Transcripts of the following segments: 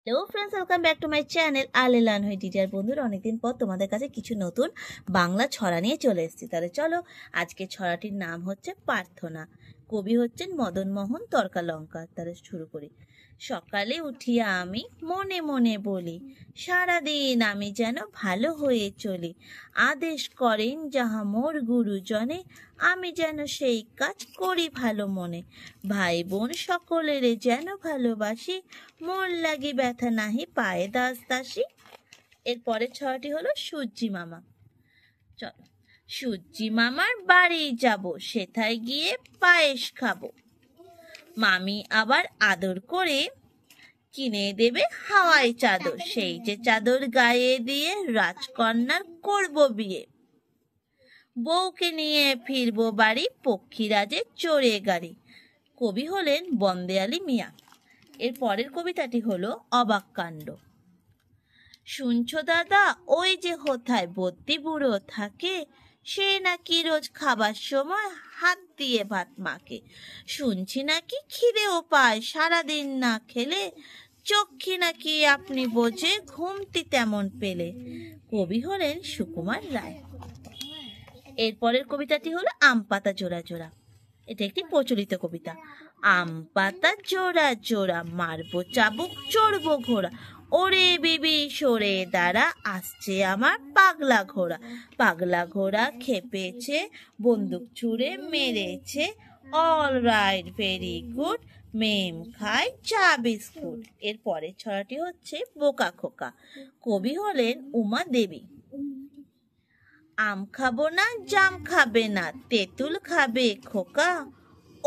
Hello friends, welcome back to my channel আলে learn with teacher. বন্ধুরা, অনেকদিন পর তোমাদের কাছে কিছু নতুন বাংলা ছড়া নিয়ে চলে এসেছি। তাহলে চলো, আজকে ছড়াটির নাম হচ্ছে প্রার্থনা। কবি হচ্ছেন মদন মোহন তর্কালঙ্কার। তাহলে শুরু করি। সকালে উঠিয়া আমি মনে মনে বলি, সারাদিন আমি যেন ভালো হয়ে চলি। আদেশ করেন যাহা মোর গুরুজনে, আমি যেন সেই কাজ করি ভালো মনে। ভাই বোন সকলের যেন ভালোবাসি, মোর লাগি ব্যথা নাহি পায়ে দাস দাসী। এরপরের ছড়াটি হলো সূর্যি মামা। চলো, সূর্যি মামার বাড়ি যাব, সেথায় গিয়ে পায়েস খাবো। মামি আবার আদর করে কিনে দেবে হাওয়াই চাদর, সেই যে চাদর গায়ে দিয়ে রাজকন্যার করব বিয়ে। বউকে নিয়ে ফিরবো বাড়ি, পক্ষীরাজে চড়ে গাড়ি। কবি হলেন বন্দে আলী মিয়া। এর পরের কবিতাটি হলো অবাক কাণ্ড। শুনছো দাদা, ওই যে হোথায় বদ্যি বুড়ো থাকে, সে নাকি রোজ খাবার সময় হাত দিয়ে ভাত মাখে। শুনছি নাকি খিদেও পায় সারাদিন না খেলে, চক্ষি নাকি আপনি বোঝে ঘুমটি তেমন পেলে। কবি হলেন সুকুমার রায়। এরপরের কবিতাটি হলো আম পাতা জোড়া জোড়া। এটা একটি প্রচলিত কবিতা। আম পাতা জোড়া জোড়া, মারবো চাবুক চড়বো ঘোড়া। ওরে বিবি সরে দাঁড়া, আসছে আমার পাগলা ঘোড়া। পাগলা ঘোড়া খেপেছে, বন্দুক ছুঁড়ে মেরেছে। অল রাইট, ভেরি গুড, মেম খায় চা বিস্কুট। এর পরের ছড়াটি হচ্ছে বোকা খোকা। কবি হলেন উমা দেবী। আম খাবো না, জাম খাবে না, তেঁতুল খাবে খোকা।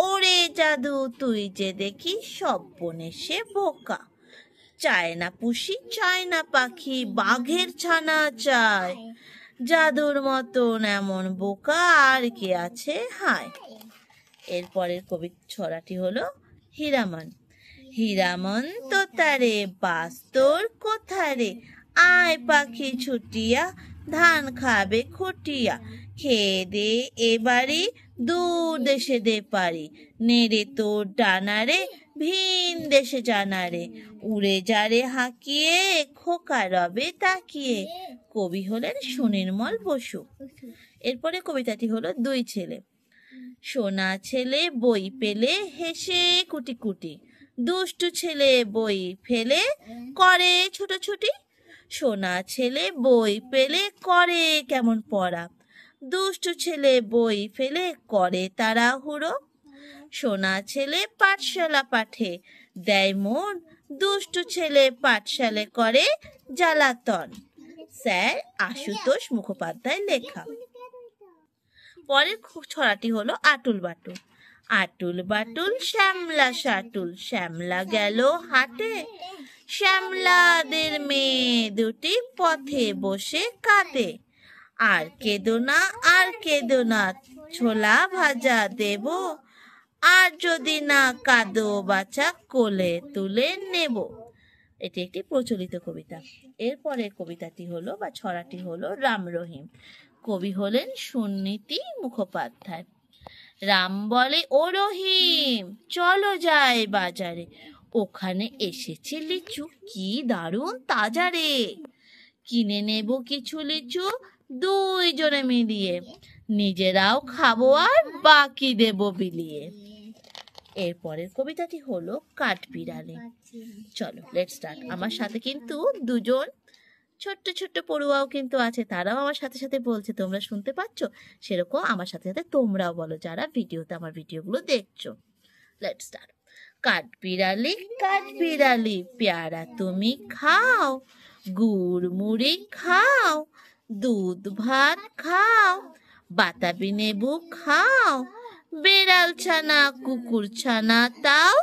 ওরে জাদু তুই যে দেখি সর্বনেশে বোকা। চায় না পুষি, চায় না পাখি, বাঘের ছানা চায়। জাদুর মতন এমন বোকা আর কে আছে হায়। এরপরের কবি ছড়াটি হলো হীরামন। হীরামন তো তারে বাস তোর কোথারে, আয় পাখি ছুটিয়া ধান খাবে খুটিয়া। খেয়ে দে এবারে দূর দেশে দে পারি, নেড়ে তোর ডানারে ভিন দেশে জানারে। উড়ে যারে হাঁকিয়ে খোকা রবে তাকিয়ে। কবি হলেন সুনির্মল বসু। এরপরে কবিতাটি হলো দুই ছেলে। সোনা ছেলে বই পেলে হেসে কুটি কুটি, দুষ্টু ছেলে বই ফেলে করে ছুটোছুটি। সোনা ছেলে বই পেলে করে কেমন পড়া, দুষ্টু ছেলে বই ফেলে করে তাড়াহুড়ো। সোনা ছেলে পাঠশালা পাঠে দেয় মন, দুষ্টু ছেলে পাঠশালে করে জ্বালাতন। স্যার আশুতোষ মুখোপাধ্যায় লেখা। পরের ছড়াটি হলো আটুল বাটুল। আটুল বাটুল শ্যামলা সাটুল, শ্যামলা গেল হাটে। শ্যামলাদের মেয়ে দুটি পথে বসে কাঁদে। আর কেঁদো না, আর কেঁদো না, ছোলা ভাজা দেব। আর যদি না কাঁদো বাছা, কোলে তুলে নেব। এটি একটি প্রচলিত কবিতা। এরপরের কবিতাটি হলো বা ছড়াটি হলো রাম রহিম। কবি হলেন সুনীতি মুখোপাধ্যায়। রাম বলে, ও রহিম চলো যাই বাজারে, ওখানে এসেছে লিচু কি দারুণ তাজা রে। কিনে নেব কিছু লিচু দুইজনে মিলিয়ে, নিজেরাও খাবো আর বাকি দেব বিলিয়ে। এরপরের কবিতাটি হলো কাঠবিড়ালি। চলো লেটস স্টার্ট। আমার সাথে কিন্তু দুজন ছোট্ট ছোট্ট পড়ুয়াও কিন্তু আছে, তারাও আমার সাথে সাথে বলছে। তোমরা শুনতে পাচ্ছ? সেরকম আমার সাথে সাথে তোমরাও বলো যারা ভিডিওতে আমার ভিডিওগুলো দেখছো। Let's start. কাঠবিড়ালি পেয়ারা তুমি খাও, গুড় মুড়ি খাও, দুধ ভাত খাও, বাতাবি লেবু খাও, বেড়াল ছানা কুকুর ছানা তাও,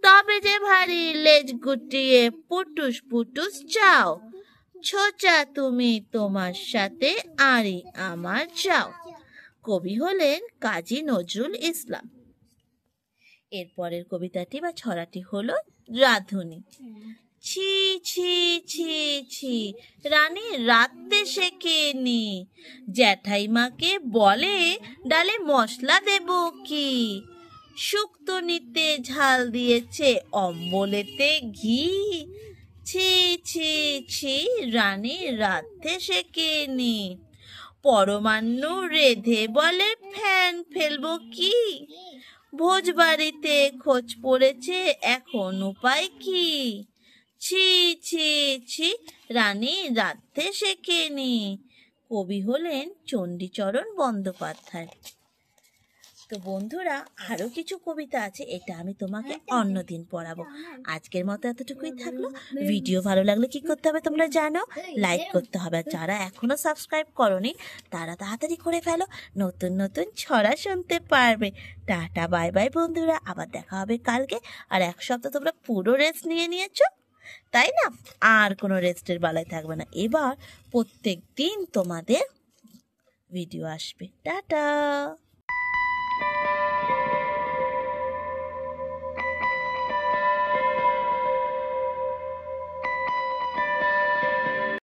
তবে যে ভারী লেজ গুটিয়ে পুটুস পুটুস চাও। ছোচা তুমি তোমার সাথে আরি আমার যাও। কবি হলেন কাজী নজরুল ইসলাম। এরপরের কবিতাটি বা ছড়াটি হলো রাধুনী। ছি ছি ছি ছি, রানী রাতে শেখেনি, জ্যাঠাইমাকে বলে ডালে মশলা দেব কি। শুক্তো নিতে ঝাল দিয়েছে, অম্বলেতে ঘি, ছি ছি ছি রানী রাধে শেখেনি, পরমাণু রেধে বলে ফ্যান ফেলবো কি, ভোজ বাড়িতে খোঁজ পড়েছে এখন উপায় কি, ছি ছি ছি রানী রাধে শেখেনি। কবি হলেন চণ্ডীচরণ বন্দ্যোপাধ্যায়। তো বন্ধুরা, আরো কিছু কবিতা আছে, এটা আমি তোমাকে অন্যদিন পড়াবো। আজকের মতো এতটুকুই থাকলো। ভিডিও ভালো লাগলে কি করতে হবে তোমরা জানো, লাইক করতে হবে। আর যারা এখনো সাবস্ক্রাইব করনি তারা তাড়াতাড়ি করে ফেলো, নতুন নতুন ছড়া শুনতে পারবে। টাটা বাই বাই বন্ধুরা, আবার দেখা হবে কালকে। আর এক সপ্তাহ তোমরা পুরো রেস্ট নিয়েছো, তাই না? আর কোনো রেস্টের বেলায় থাকবে না, এবার প্রত্যেক দিন তোমাদের ভিডিও আসবে। টাটা।